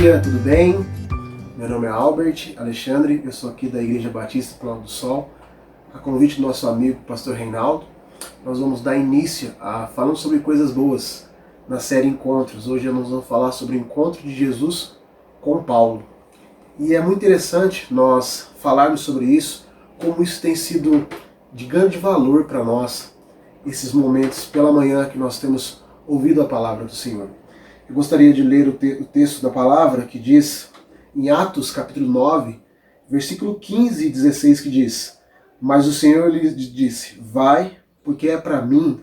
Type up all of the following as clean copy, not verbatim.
dia, tudo bem? Meu nome é Albert Alexandre, eu sou aqui da Igreja Batista Planalto do Sol. A convite do nosso amigo Pastor Reinaldo, nós vamos dar início a falando sobre coisas boas na série Encontros. Hoje nós vamos falar sobre o encontro de Jesus com Paulo. E é muito interessante nós falarmos sobre isso, como isso tem sido de grande valor para nós, esses momentos pela manhã que nós temos ouvido a palavra do Senhor. Eu gostaria de ler o texto da palavra que diz, em Atos capítulo 9, versículo 15 e 16, que diz: Mas o Senhor lhe disse, vai, porque é para mim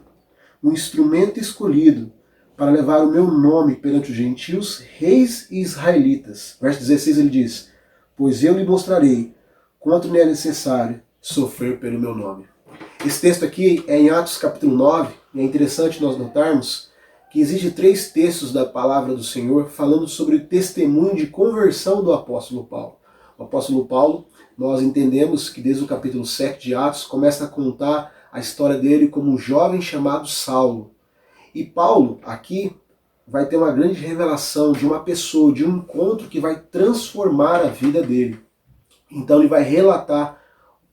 um instrumento escolhido para levar o meu nome perante os gentios, reis e israelitas. Verso 16 ele diz, pois eu lhe mostrarei quanto lhe é necessário sofrer pelo meu nome. Esse texto aqui é em Atos capítulo 9, e é interessante nós notarmos que existem 3 textos da palavra do Senhor falando sobre o testemunho de conversão do apóstolo Paulo. O apóstolo Paulo, nós entendemos que desde o capítulo 7 de Atos, começa a contar a história dele como um jovem chamado Saulo. E Paulo, aqui, vai ter uma grande revelação de uma pessoa, de um encontro que vai transformar a vida dele. Então ele vai relatar,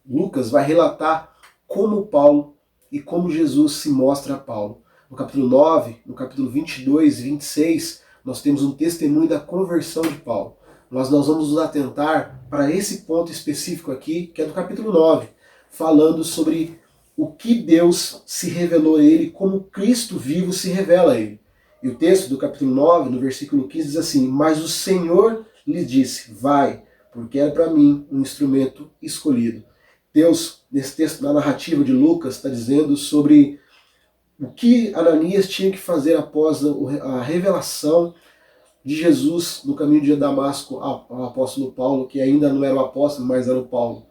Lucas vai relatar como Paulo e como Jesus se mostra a Paulo. No capítulo 9, no capítulo 22 e 26, nós temos um testemunho da conversão de Paulo. Nós vamos nos atentar para esse ponto específico aqui, que é do capítulo 9, falando sobre o que Deus se revelou a ele, como Cristo vivo se revela a ele. E o texto do capítulo 9, no versículo 15, diz assim, mas o Senhor lhe disse, vai, porque é para mim um instrumento escolhido. Deus, nesse texto, na narrativa de Lucas, está dizendo sobre o que Ananias tinha que fazer após a revelação de Jesus no caminho de Damasco ao apóstolo Paulo, que ainda não era o apóstolo, mas era o Paulo.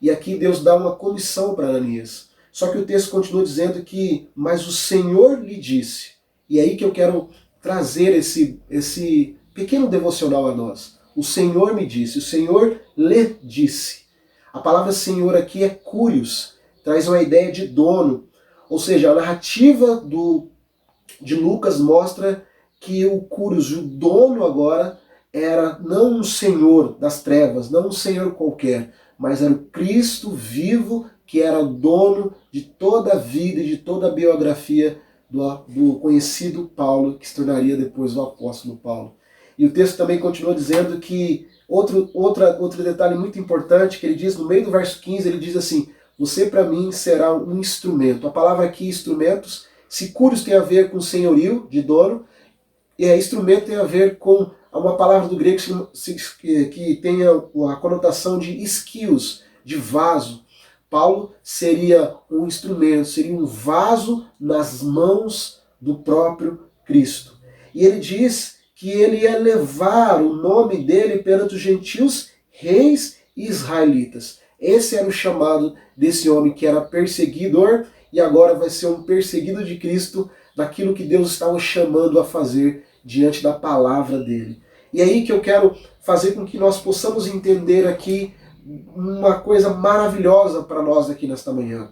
E aqui Deus dá uma comissão para Ananias. Só que o texto continua dizendo que, mas o Senhor lhe disse. E é aí que eu quero trazer esse pequeno devocional a nós. O Senhor me disse, o Senhor lhe disse. A palavra Senhor aqui é curios, traz uma ideia de dono. Ou seja, a narrativa de Lucas mostra que o Curios, o dono agora, era não um senhor das trevas, não um senhor qualquer, mas era o Cristo vivo que era dono de toda a vida e de toda a biografia do conhecido Paulo, que se tornaria depois o apóstolo Paulo. E o texto também continua dizendo que outro detalhe muito importante que ele diz, no meio do verso 15, ele diz assim, você para mim será um instrumento. A palavra aqui, instrumentos, se curios tem a ver com senhorio, de dono, e instrumento tem a ver com uma palavra do grego que tem a conotação de esquios, de vaso. Paulo seria um instrumento, seria um vaso nas mãos do próprio Cristo. E ele diz que ele ia levar o nome dele perante os gentios, reis e israelitas. Esse era o chamado desse homem que era perseguidor e agora vai ser um perseguido de Cristo daquilo que Deus estava chamando a fazer diante da palavra dele. E aí que eu quero fazer com que nós possamos entender aqui uma coisa maravilhosa para nós aqui nesta manhã.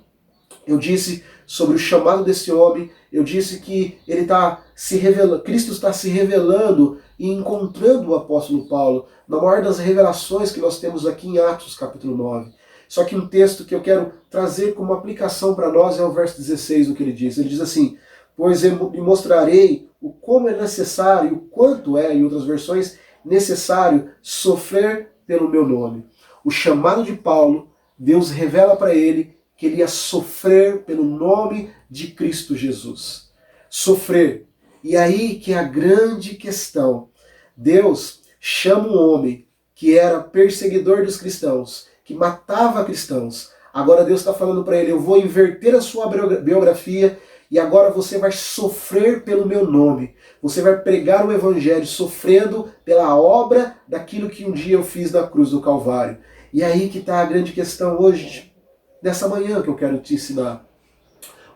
Eu disse sobre o chamado desse homem, eu disse que ele está se revelando, Cristo está se revelando e encontrando o apóstolo Paulo na maior das revelações que nós temos aqui em Atos capítulo 9. Só que um texto que eu quero trazer como aplicação para nós é o verso 16 do que ele diz. Ele diz assim, pois eu lhe mostrarei o como é necessário, o quanto é, em outras versões, necessário sofrer pelo meu nome. O chamado de Paulo, Deus revela para ele que ele ia sofrer pelo nome de Cristo Jesus. Sofrer. E aí que é a grande questão. Deus chama um homem que era perseguidor dos cristãos, que matava cristãos. Agora Deus está falando para ele, eu vou inverter a sua biografia e agora você vai sofrer pelo meu nome. Você vai pregar o evangelho sofrendo pela obra daquilo que um dia eu fiz na cruz do Calvário. E aí que está a grande questão hoje, nessa manhã que eu quero te ensinar.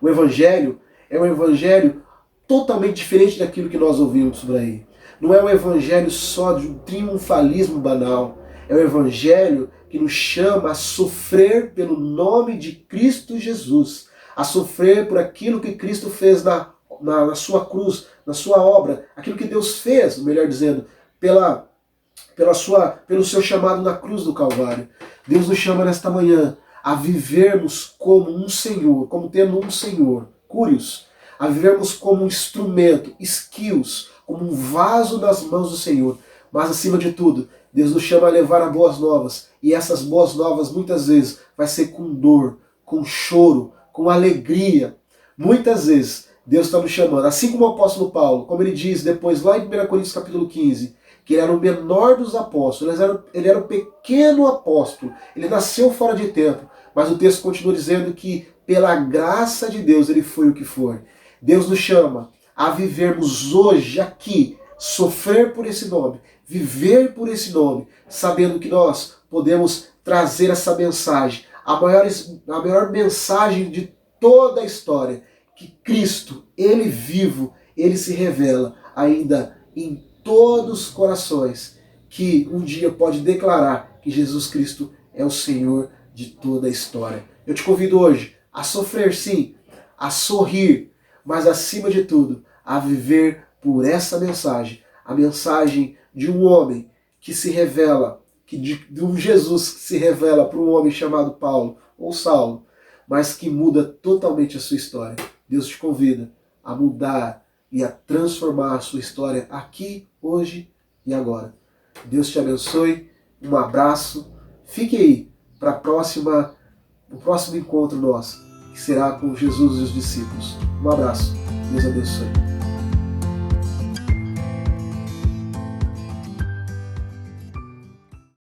O evangelho é um evangelho totalmente diferente daquilo que nós ouvimos por aí. Não é um evangelho só de um triunfalismo banal. É um evangelho que nos chama a sofrer pelo nome de Cristo Jesus, a sofrer por aquilo que Cristo fez na sua cruz, na sua obra, aquilo que Deus fez, melhor dizendo, pelo seu chamado na cruz do Calvário. Deus nos chama nesta manhã a vivermos como um Senhor, como tendo um Senhor, curios, a vivermos como um instrumento, skills, como um vaso nas mãos do Senhor. Mas acima de tudo, Deus nos chama a levar a boas novas, e essas boas novas muitas vezes vai ser com dor, com choro, com alegria. Muitas vezes Deus está nos chamando, assim como o apóstolo Paulo, como ele diz depois lá em 1 Coríntios capítulo 15, que ele era o menor dos apóstolos, ele era o pequeno apóstolo, ele nasceu fora de tempo, mas o texto continua dizendo que pela graça de Deus ele foi o que foi. Deus nos chama a vivermos hoje aqui, sofrer por esse nome, viver por esse nome, sabendo que nós podemos trazer essa mensagem, a maior mensagem de toda a história, que Cristo, Ele vivo, Ele se revela ainda em todos os corações, que um dia pode declarar que Jesus Cristo é o Senhor de toda a história. Eu te convido hoje a sofrer sim, a sorrir, mas acima de tudo, a viver por essa mensagem, a mensagem de um homem que se revela, de um Jesus que se revela para um homem chamado Paulo ou Saulo, mas que muda totalmente a sua história. Deus te convida a mudar e a transformar a sua história aqui, hoje e agora. Deus te abençoe, um abraço, fique aí para o próximo encontro nosso, que será com Jesus e os discípulos. Um abraço, Deus abençoe.